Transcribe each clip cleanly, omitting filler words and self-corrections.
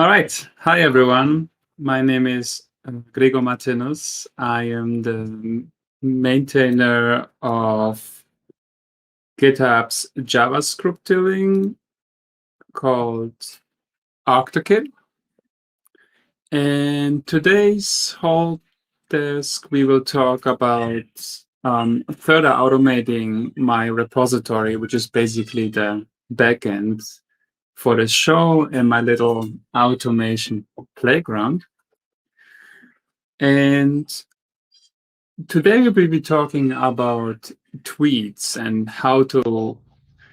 All right. Hi, everyone. My name is Gregor Martinus. I am the maintainer of GitHub's JavaScript tooling called Octokit. And today's whole desk, we will talk about further automating my repository, which is basically the backend for the show and my little automation playground. And today we'll be talking about tweets and how to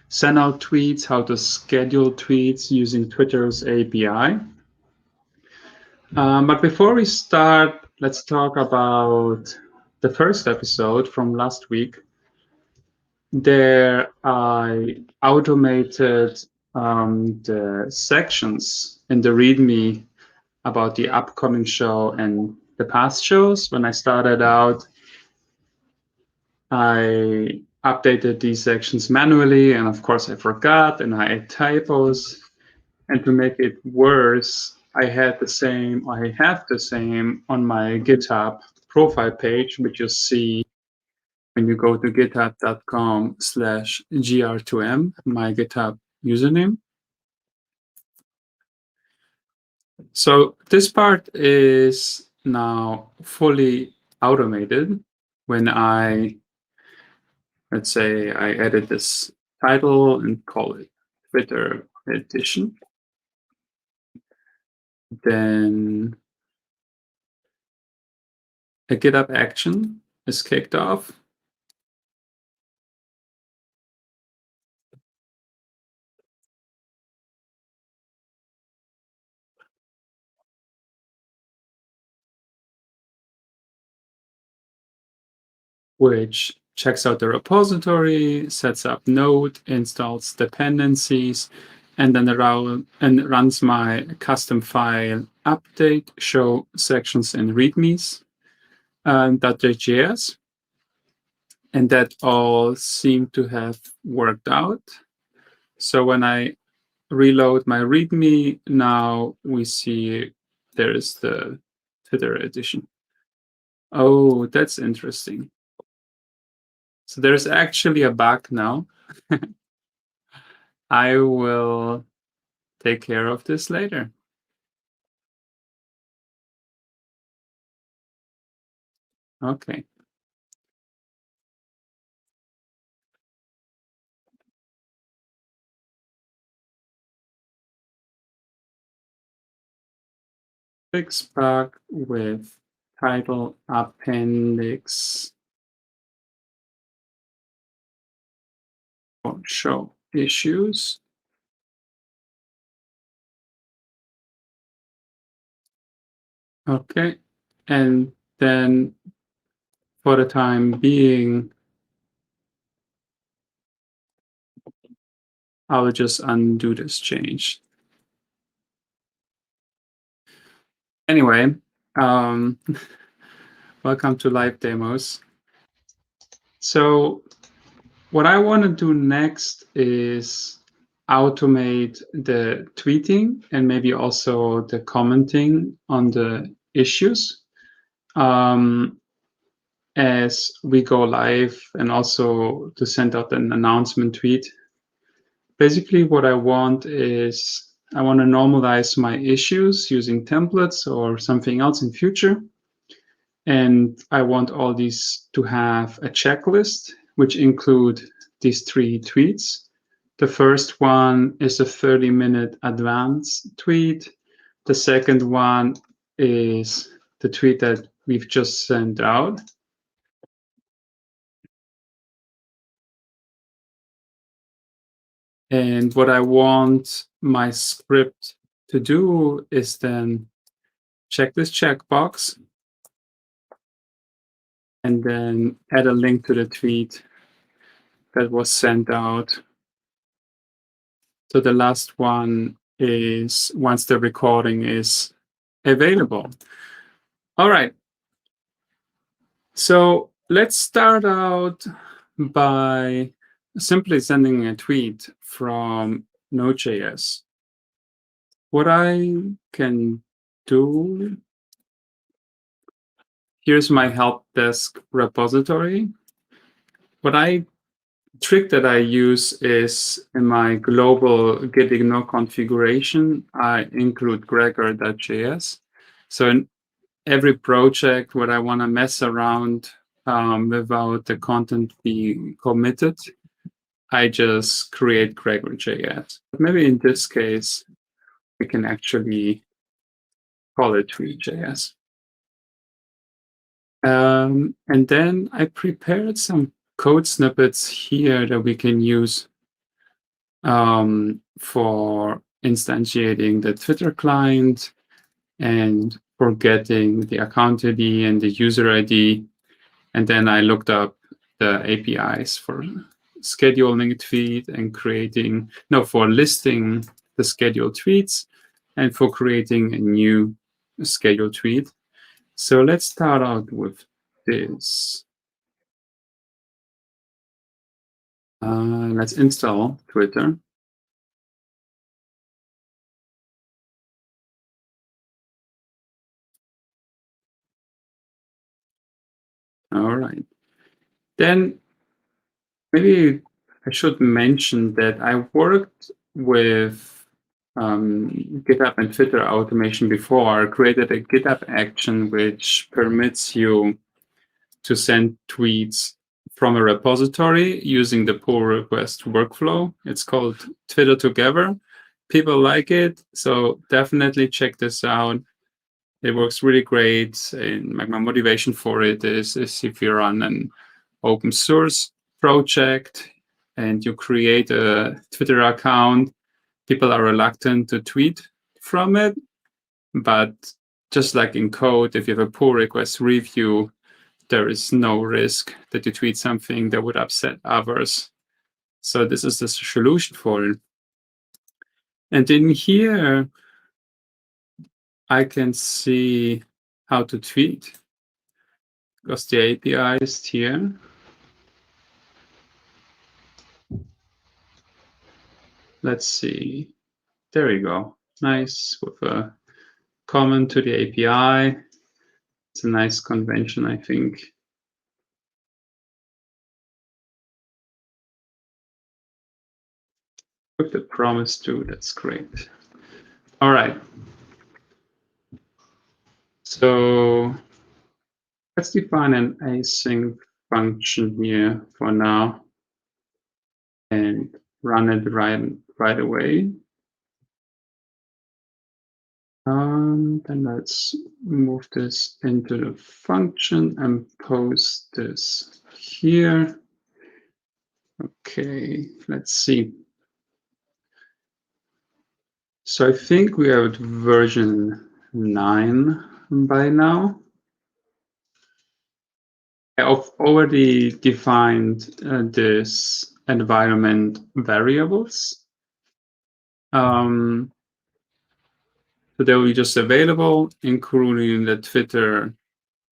send out tweets, how to schedule tweets using Twitter's API. But before we start, let's talk about the first episode from last week. There I automated the sections in the README about the upcoming show and the past shows. When I started out, I updated these sections manually, and of course I forgot and I had typos. And to make it worse, I have the same on my GitHub profile page, which you see when you go to github.com/gr2m, my GitHub username. So this part is now fully automated. When let's say I edit this title and call it Twitter edition, then a GitHub action is kicked off. Which checks out the repository, sets up node, installs dependencies, and then runs my custom file update show sections in readmes .js. And that all seemed to have worked out. So when I reload my README, now we see there is the Twitter edition. Oh, that's interesting. So there's actually a bug now. I will take care of this later. Okay. Fix bug with title appendix or show issues. Okay. And then for the time being, I will just undo this change. Anyway, welcome to live demos. So what I want to do next is automate the tweeting and maybe also the commenting on the issues as we go live, and also to send out an announcement tweet. Basically, what I want is I want to normalize my issues using templates or something else in future. And I want all these to have a checklist, which include these 3 tweets. The first one is a 30-minute advance tweet. The second one is the tweet that we've just sent out. And what I want my script to do is then check this checkbox and then add a link to the tweet that was sent out. So the last one is once the recording is available. All right. So let's start out by simply sending a tweet from Node.js. what I can do, here's my help desk repository. What trick that I use is in my global git ignore configuration, I include gr2m. So in every project where I want to mess around without the content being committed, I just create gr2m. But maybe in this case, we can actually call it tweet.js. And then I prepared some code snippets here that we can use for instantiating the Twitter client and for getting the account ID and the user ID. And then I looked up the APIs for scheduling a tweet and for listing the scheduled tweets and for creating a new scheduled tweet. So let's start out with this. Let's install Twitter. All right. Then maybe I should mention that I worked with GitHub and Twitter automation before. I created a GitHub action which permits you to send tweets from a repository using the pull request workflow. It's called Twitter Together. People like it, so definitely check this out. It works really great. And my motivation for it is if you run an open source project and you create a Twitter account, people are reluctant to tweet from it. But just like in code, if you have a pull request review, there is no risk that you tweet something that would upset others. So this is the solution for it. And in here, I can see how to tweet because the API is here. Let's see. There we go. Nice with a comment to the API. It's a nice convention, I think. With the promise too, that's great. All right. So let's define an async function here for now and run it right away. Then let's move this into the function and post this here. Okay, let's see. So I think we are at version 9 by now. I've already defined this environment variables. So they will be just available, including the Twitter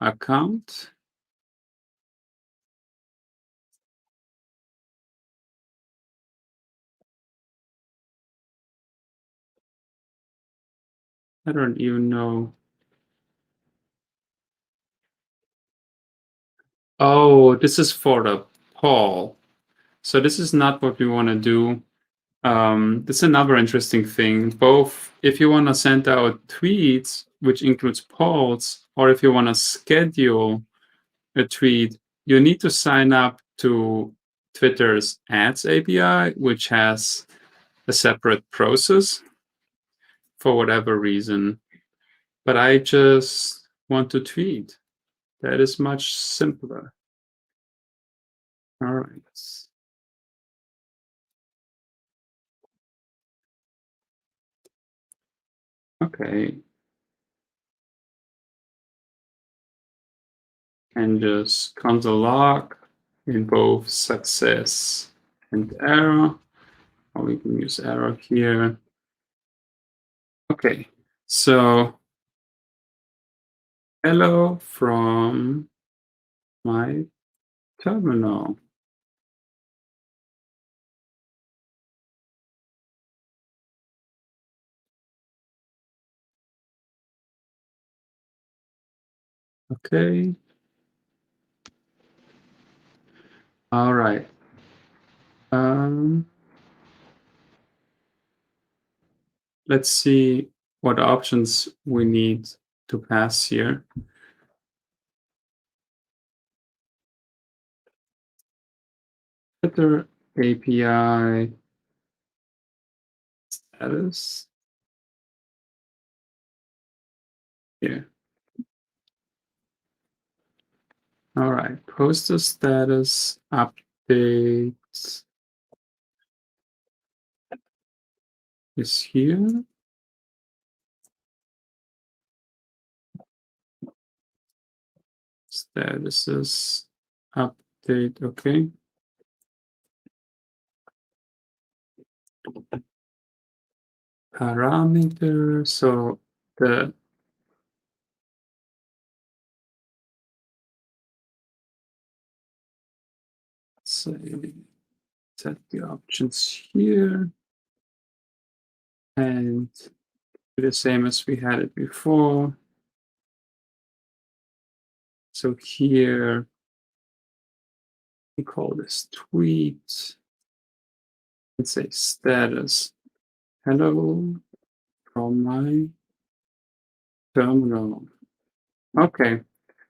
account. I don't even know. Oh, this is for the poll. So this is not what we want to do. This is another interesting thing. Both if you want to send out tweets, which includes polls, or if you want to schedule a tweet, you need to sign up to Twitter's Ads API, which has a separate process for whatever reason. But I just want to tweet. That is much simpler. All right. Okay. And just console log in both success and error. Or we can use error here. Okay. So hello from my terminal. Okay. All right. Um, let's see what options we need to pass here. Twitter API status here. All right. Poster status update is here. Statuses update. Okay. Parameter. So the say set the options here and do the same as we had it before. So here we call this tweet. Let's say status. Hello from my terminal. Okay.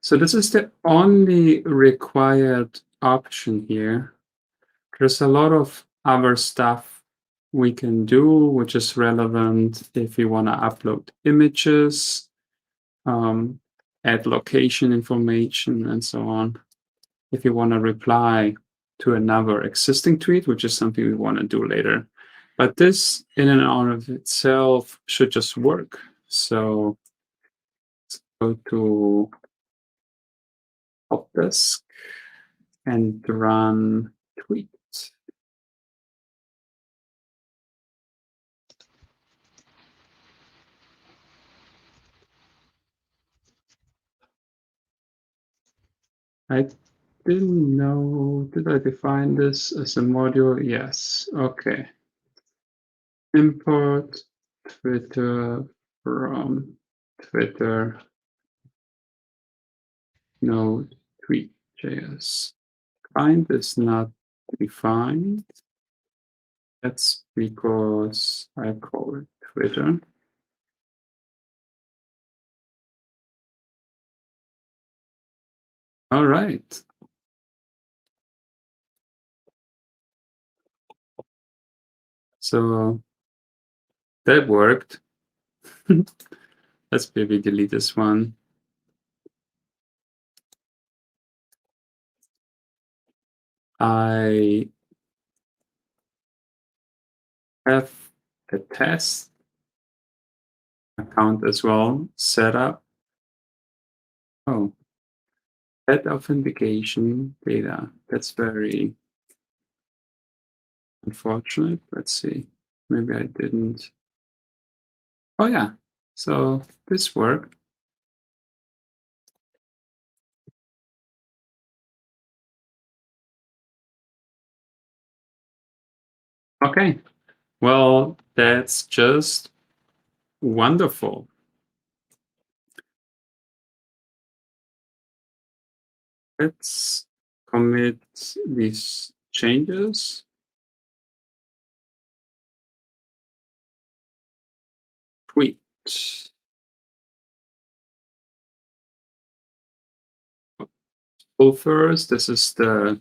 So this is the only required option here. There's a lot of other stuff we can do, which is relevant if you want to upload images, add location information, and so on. If you want to reply to another existing tweet, which is something we want to do later. But this, in and of itself, should just work. So let's go to helpdesk and run tweet. I didn't know, did I define this as a module? Yes, okay. Import Twitter from Twitter node tweet.js. Kind is not defined. That's because I call it Twitter. All right. So that worked. Let's maybe delete this one. I have a test account as well set up. Oh, that authentication data. That's very unfortunate. Let's see. Maybe I didn't. Oh, yeah. So this worked. Okay. Well, that's just wonderful. Let's commit these changes. Tweet. Well, first, this is the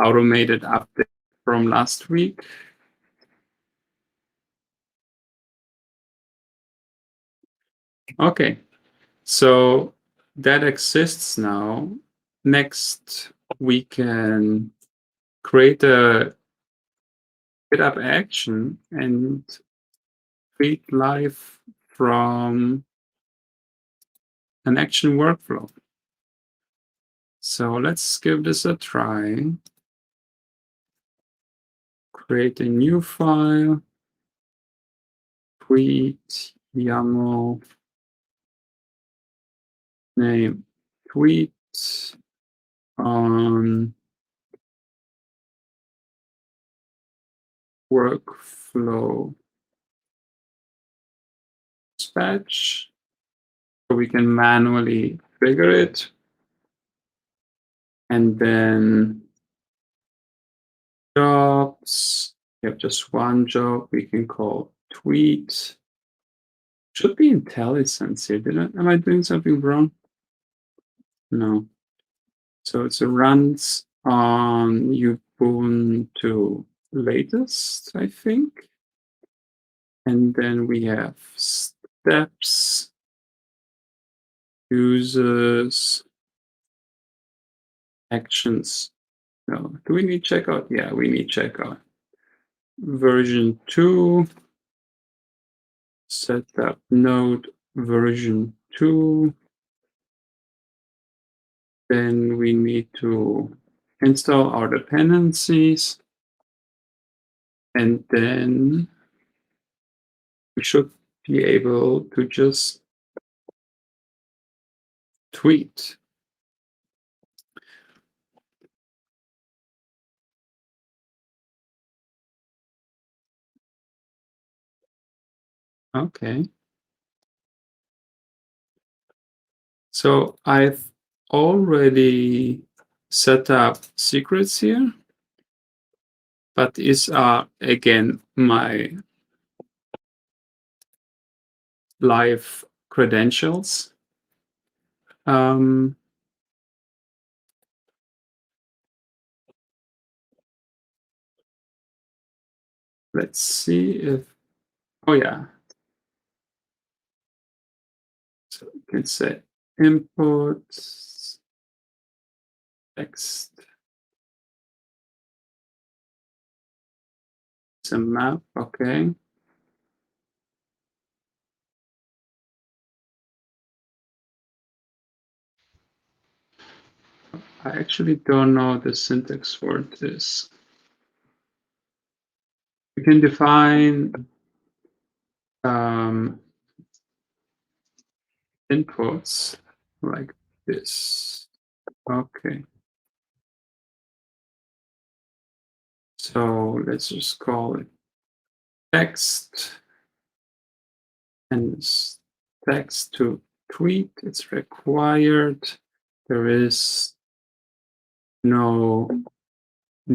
automated update from last week. Okay, so that exists now. Next, we can create a GitHub action and tweet live from an action workflow. So let's give this a try. Create a new file, tweet YAML name tweet on workflow dispatch. So we can manually trigger it. And then jobs, we have just one job we can call tweet. Should be IntelliSense here. Am I doing something wrong? No. So it runs on Ubuntu latest, I think. And then we have steps, users, actions. No, do we need checkout? Yeah, we need checkout. Version 2, setup node version 2. Then we need to install our dependencies. And then we should be able to just tweet. Okay. So I've already set up secrets here, but these are, again, my live credentials. Let's see if, oh yeah. So we can say input text. It's a map, okay. I actually don't know the syntax for this. We can define inputs like this. Okay. So let's just call it text and text to tweet. It's required. There is no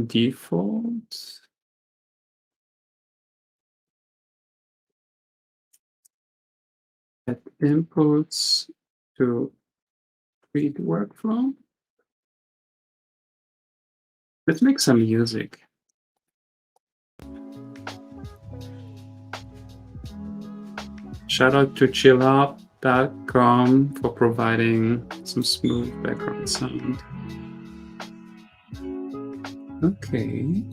default. Add inputs to tweet workflow. Let's make some music. Shout out to chillout.com for providing some smooth background sound. Okay.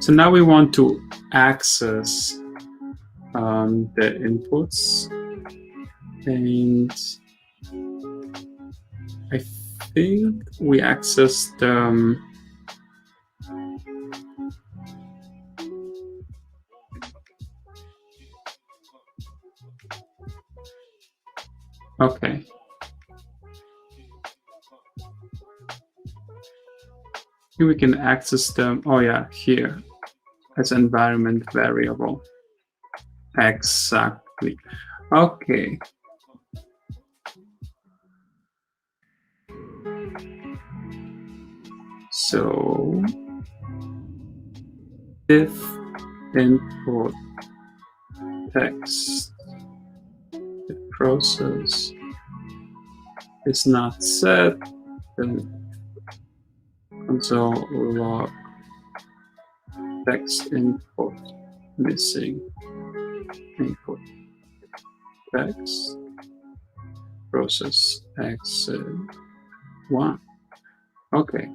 So now we want to access the inputs. And I think we accessed okay. Here we can access them. Oh yeah, here as environment variable. Exactly. Okay. So if input text the process is not set, then console log text input missing input text process x1. Okay,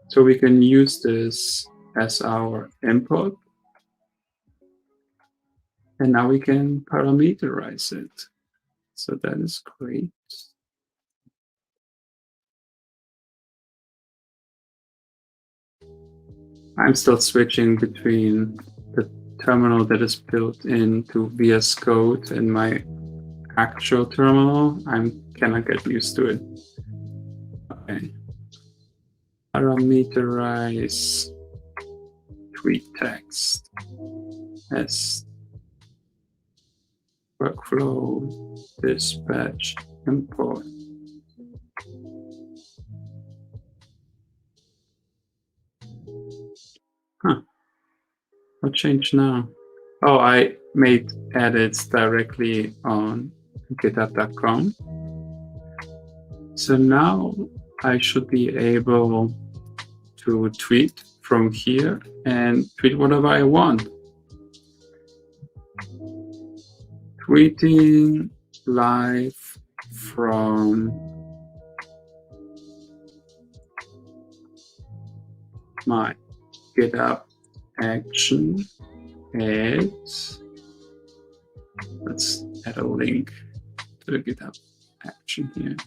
so we can use this as our input, and now we can parameterize it. So that is great. I'm still switching between the terminal that is built into VS Code and my actual terminal. I cannot get used to it. Okay. Parameterize tweet text as workflow dispatch import. Huh. What changed now? Oh, I made edits directly on github.com. So now I should be able to tweet from here and tweet whatever I want. Tweeting live from my GitHub action. Let's add a link to the GitHub action here.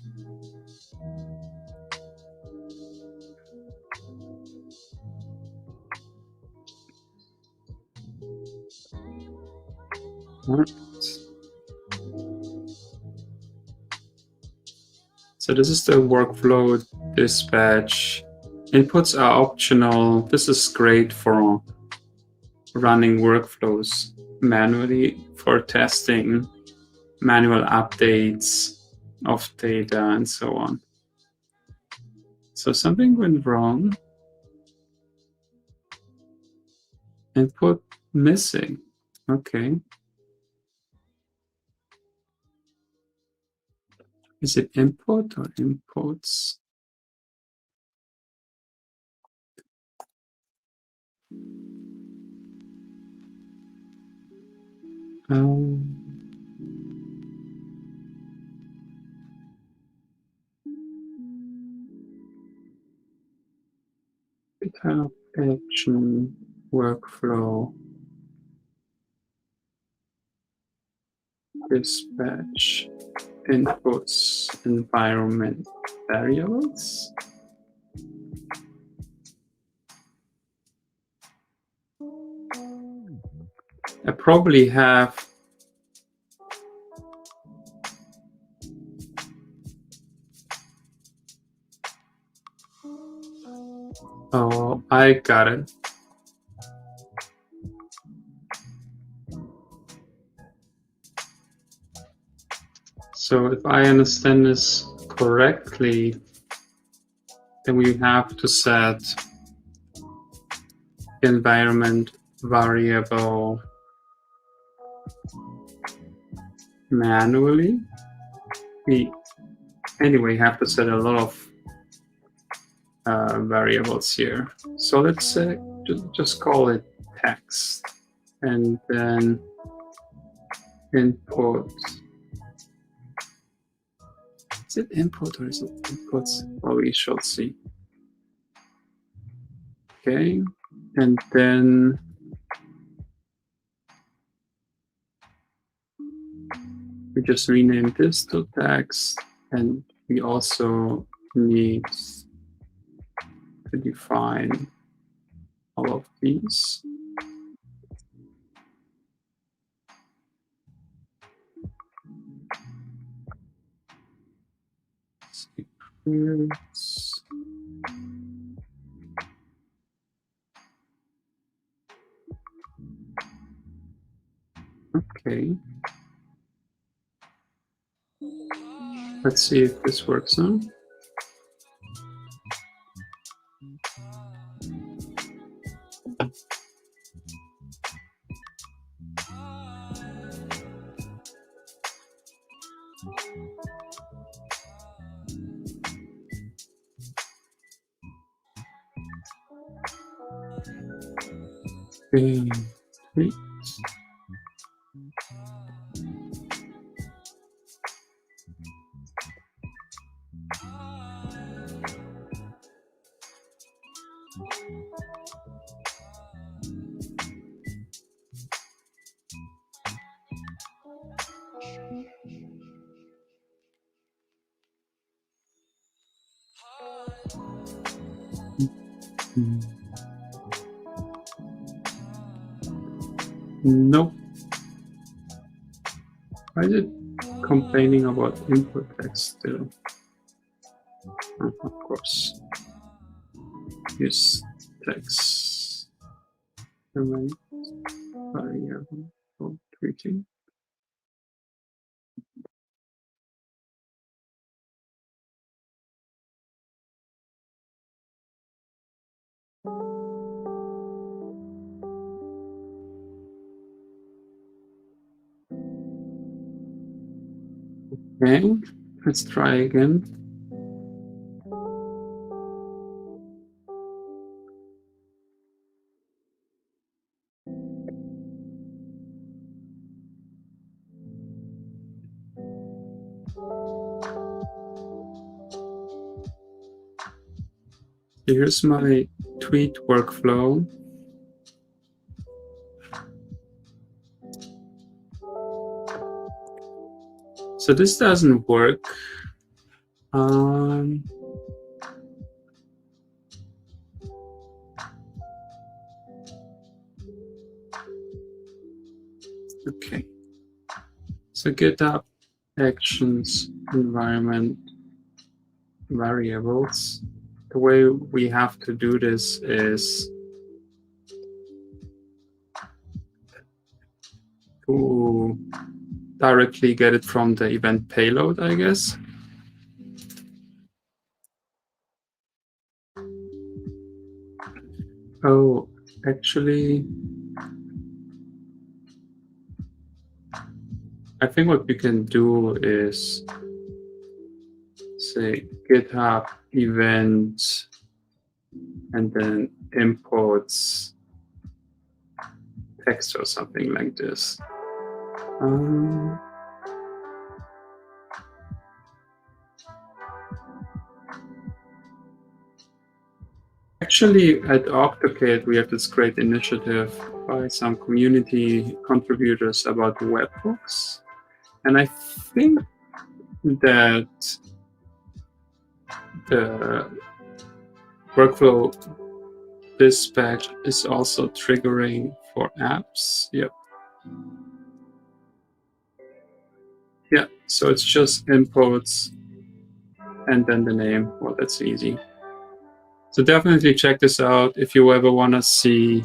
Right. So this is the workflow dispatch. Inputs are optional. This is great for running workflows manually, for testing, manual updates of data, and so on. So something went wrong. Input missing. Okay. Is it input or inputs? GitHub action workflow dispatch inputs environment variables. I probably have oh, I got it. So if I understand this correctly, then we have to set environment variable manually. We anyway have to set a lot of variables here. So let's just call it text, and then input. Is it input or is it inputs? Well, we shall see. Okay, and then we just rename this to text, and we also need to define all of these. Secrets. Okay. Let's see if this works now. Okay. Great. Nope. Why is it complaining about input text still? Of course. Use text variable for tweeting. Okay, let's try again. Here's my tweet workflow. So this doesn't work. Okay. So GitHub actions environment variables. The way we have to do this is to directly get it from the event payload, I guess. Oh, actually, I think what we can do is say GitHub event and then imports text or something like this. Actually, at Octocade, we have this great initiative by some community contributors about webhooks. And I think that the workflow dispatch is also triggering for apps. Yep. Yeah, so it's just imports and then the name. Well, that's easy. So definitely check this out if you ever want to see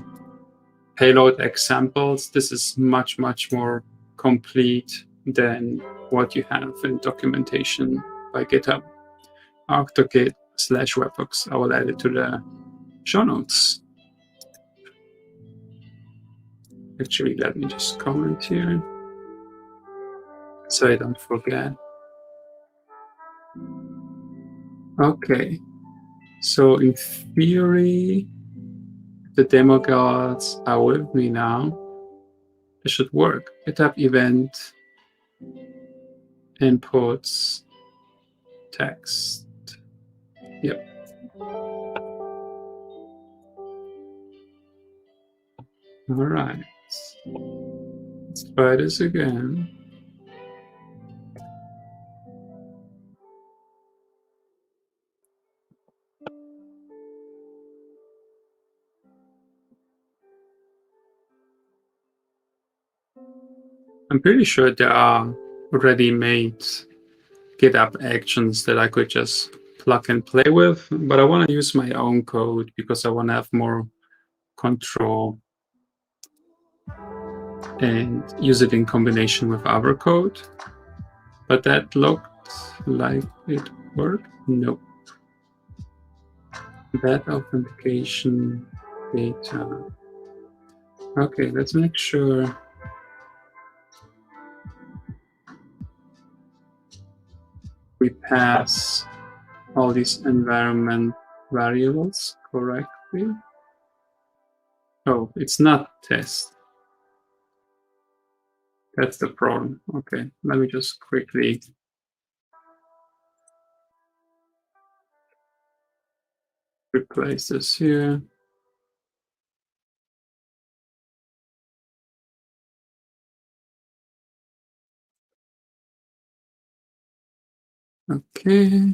payload examples. This is much, much more complete than what you have in documentation by GitHub. Octocade/webhooks. I will add it to the show notes. Actually, let me just comment here so I don't forget. Okay, so in theory, the demo gods are with me now. It should work. GitHub event inputs text. Yep. All right. Let's try this again. I'm pretty sure there are already made GitHub actions that I could just plug and play with, but I want to use my own code because I want to have more control and use it in combination with other code. But that looked like it worked. Nope. That authentication data. Okay, let's make sure we pass all these environment variables correctly. Oh, it's not test. That's the problem. Okay, let me just quickly replace this here. Okay.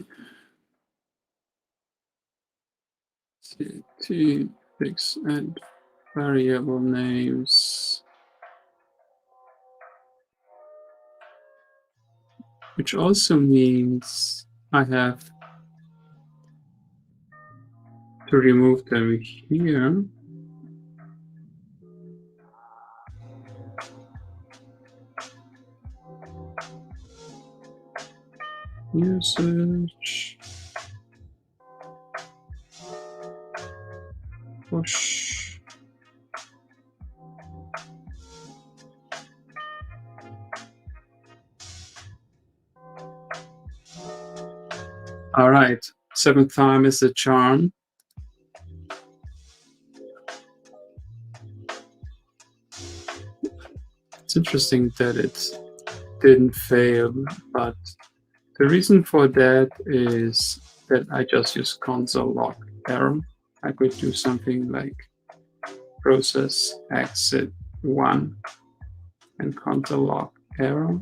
CT fix and variable names, which also means I have to remove them here. Usage. push. All right, 7th time is the charm. It's interesting that it didn't fail, but the reason for that is that I just use console log error. I could do something like process exit 1 and console log error.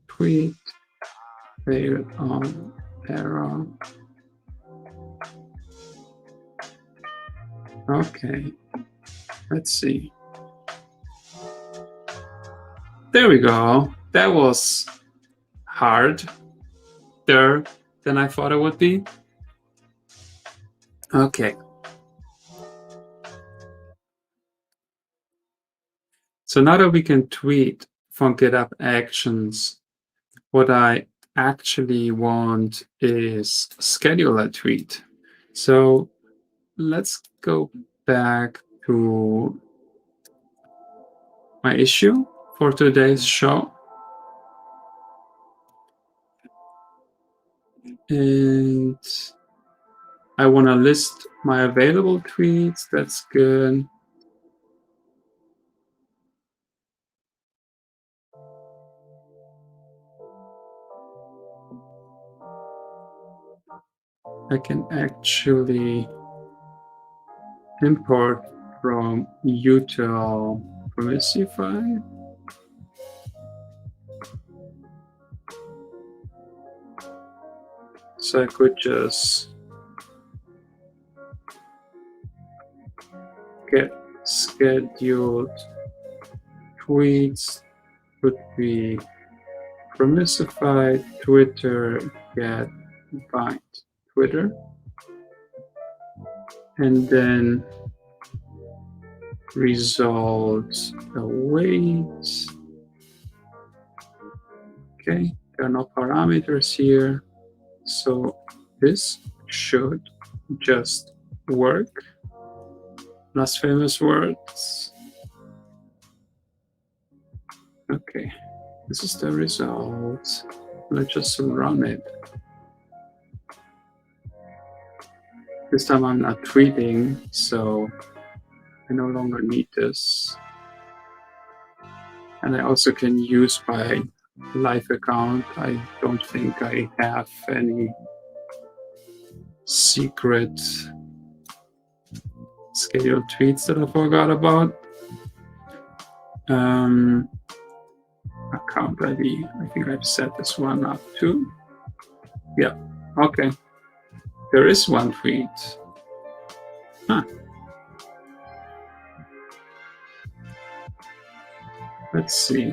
Tweet fail on error. Okay, let's see. There we go. That was harder than I thought it would be. Okay. So now that we can tweet from GitHub Actions, what I actually want is schedule a tweet. So let's go back to my issue for today's show. And I want to list my available tweets. That's good. I can actually import from util Promissify. So I could just get scheduled tweets, would be Promissify Twitter get bind Twitter, and then results await. Okay, there are no parameters here, so this should just work. Last famous words. Okay, this is the result. Let's just run it. This time I'm not tweeting, so I no longer need this. And I also can use my live account. I don't think I have any secret scheduled tweets that I forgot about. Account ID, I think I've set this one up too. Yeah, okay. There is one tweet. Huh. Let's see.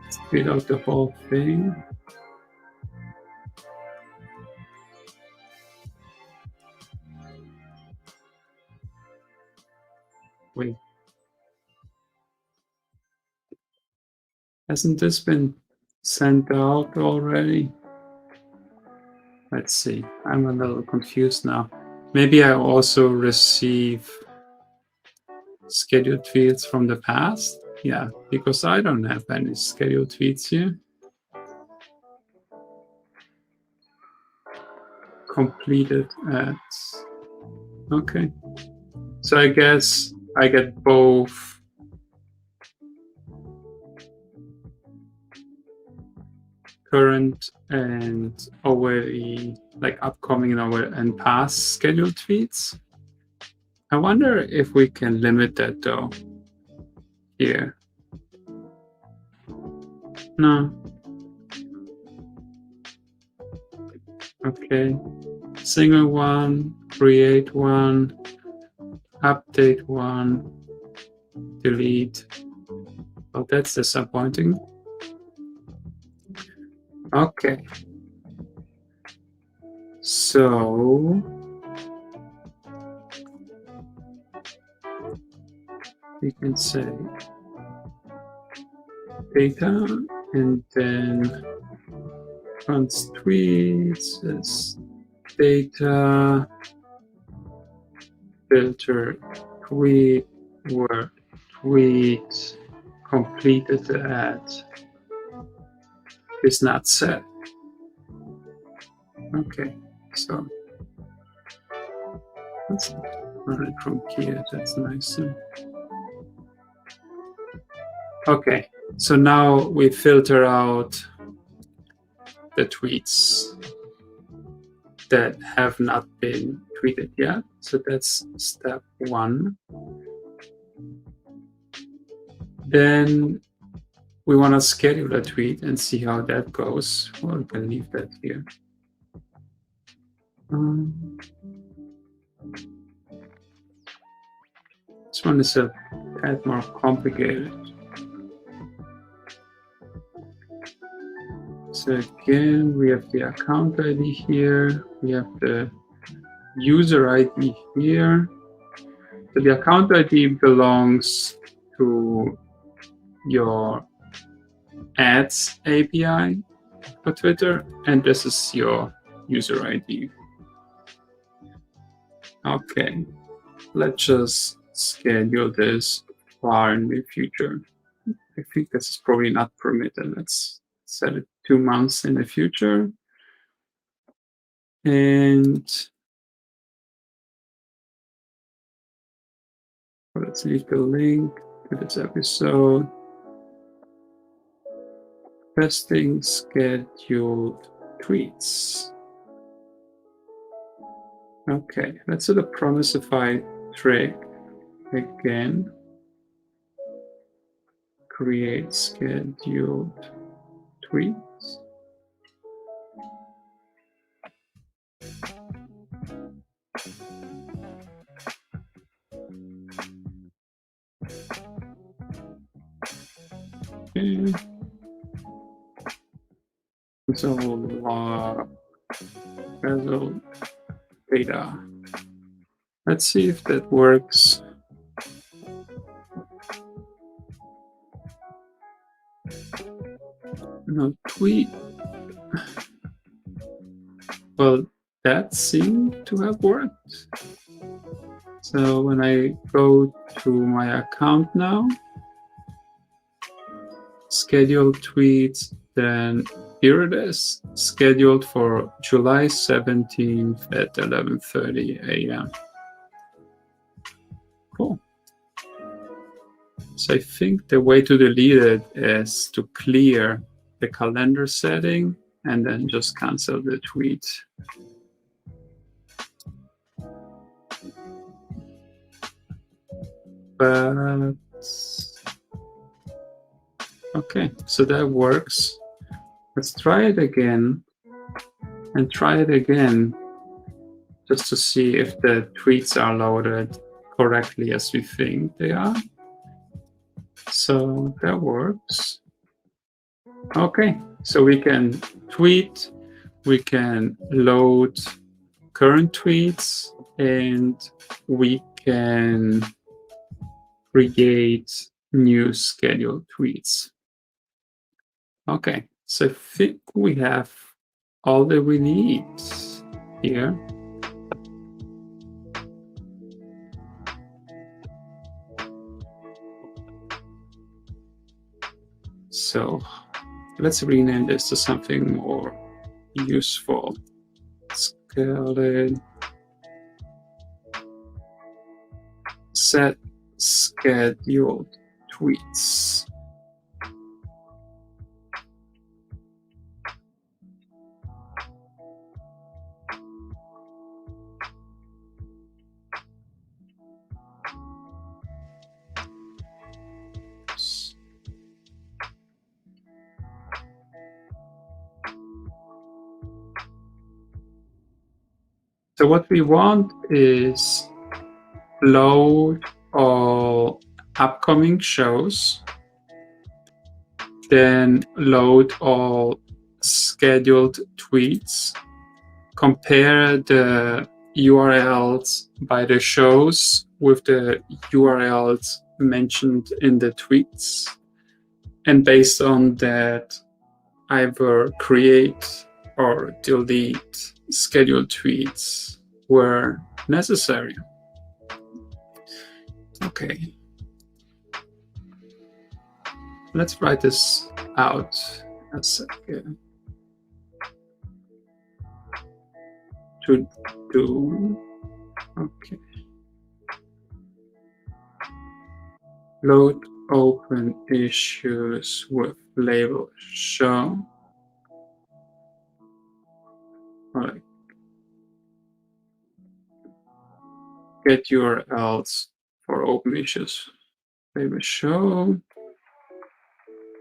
Let's tweet out the whole thing. Wait. Hasn't this been sent out already? Let's see. I'm a little confused now. Maybe I also receive scheduled tweets from the past. Yeah, because I don't have any scheduled tweets here. Completed ads. Okay. So I guess I get both current and already like upcoming and past scheduled tweets. I wonder if we can limit that though. Here. No. Okay. Single one, create one, update one, delete. Oh, that's disappointing. Okay. So we can say data, and then runs tweets as data filter tweet where tweet completed at is not set. Okay, so let's run it from here. That's nice. Okay, so now we filter out the tweets that have not been tweeted yet. So that's step one. Then we want to schedule a tweet and see how that goes. Well, we can leave that here. This one is a tad more complicated. So again, we have the account ID here. We have the user ID here. So the account ID belongs to your ads API for Twitter, and this is your user ID. Okay, let's just schedule this far in the future. I think this is probably not permitted. Let's set it 2 months in the future. And let's leave the link to this episode. Testing scheduled tweets. Okay, let's do the promisify trick again. Create scheduled tweets. Okay. So result data. Let's see if that works. No tweet. Well, that seemed to have worked. So when I go to my account now, scheduled tweets, then here it is, scheduled for July 17th at 11:30 a.m. Cool. So I think the way to delete it is to clear the calendar setting and then just cancel the tweet. But okay, so that works. Let's try it again and try it again just to see if the tweets are loaded correctly as we think they are. So that works. Okay, so we can tweet, we can load current tweets, and we can create new scheduled tweets. Okay, so I think we have all that we need here. So let's rename this to something more useful. Skeleton set scheduled tweets. So what we want is load all upcoming shows, then load all scheduled tweets, compare the URLs by the shows with the URLs mentioned in the tweets, And based on that, either create or delete scheduled tweets where necessary. Okay. Let's write this out a second. To do, okay. Load open issues with label show. All right. Get URLs for open issues. Label show.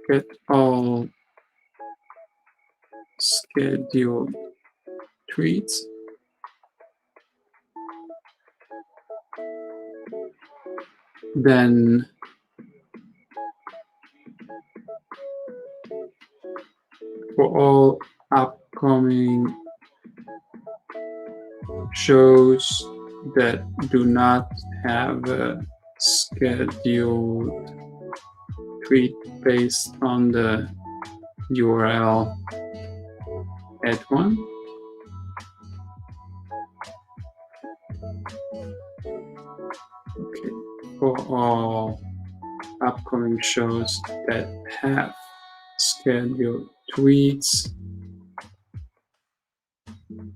Get all scheduled tweets. Then for all upcoming shows that do not have a scheduled tweet based on the URL, add one. Okay, for all upcoming shows that have scheduled tweets,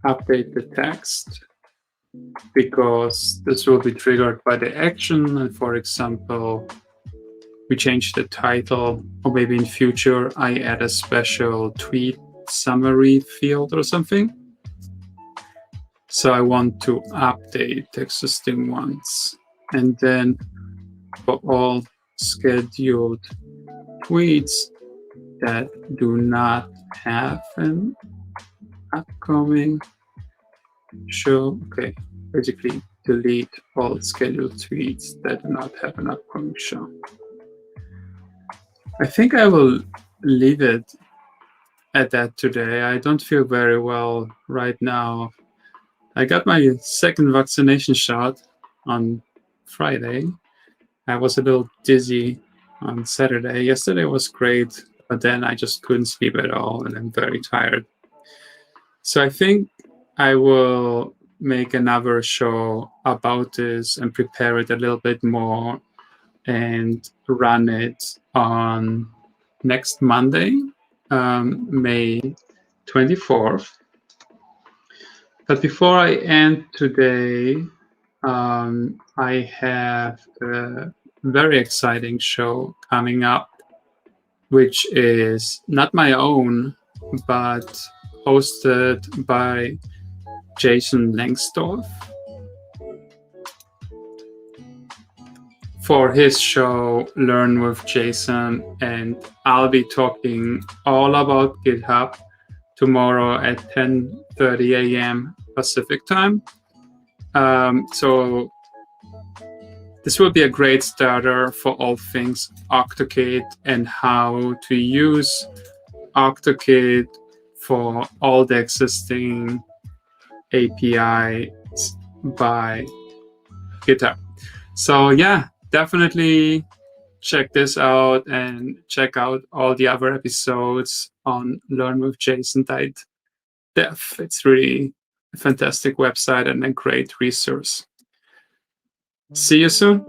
update the text, because this will be triggered by the action. And for example, we change the title, or maybe in future I add a special tweet summary field or something. So I want to update the existing ones. And then for all scheduled tweets that do not have an upcoming show, okay, basically delete all scheduled tweets that do not have an upcoming show. I think I will leave it at that today. I don't feel very well right now. I got my second vaccination shot on Friday. I was a little dizzy on Saturday. Yesterday was great, but then I just couldn't sleep at all, and I'm very tired. So I think I will make another show about this and prepare it a little bit more and run it on next Monday, May 24th. But before I end today, I have a very exciting show coming up, which is not my own, but hosted by Jason Lengstorff for his show Learn with Jason, and I'll be talking all about GitHub tomorrow at 10:30 a.m. Pacific time. So this will be a great starter for all things OctoKit and how to use OctoKit for all the existing APIs by GitHub. So yeah, definitely check this out and check out all the other episodes on learnwithjason.dev. It's really a fantastic website and a great resource. See you soon.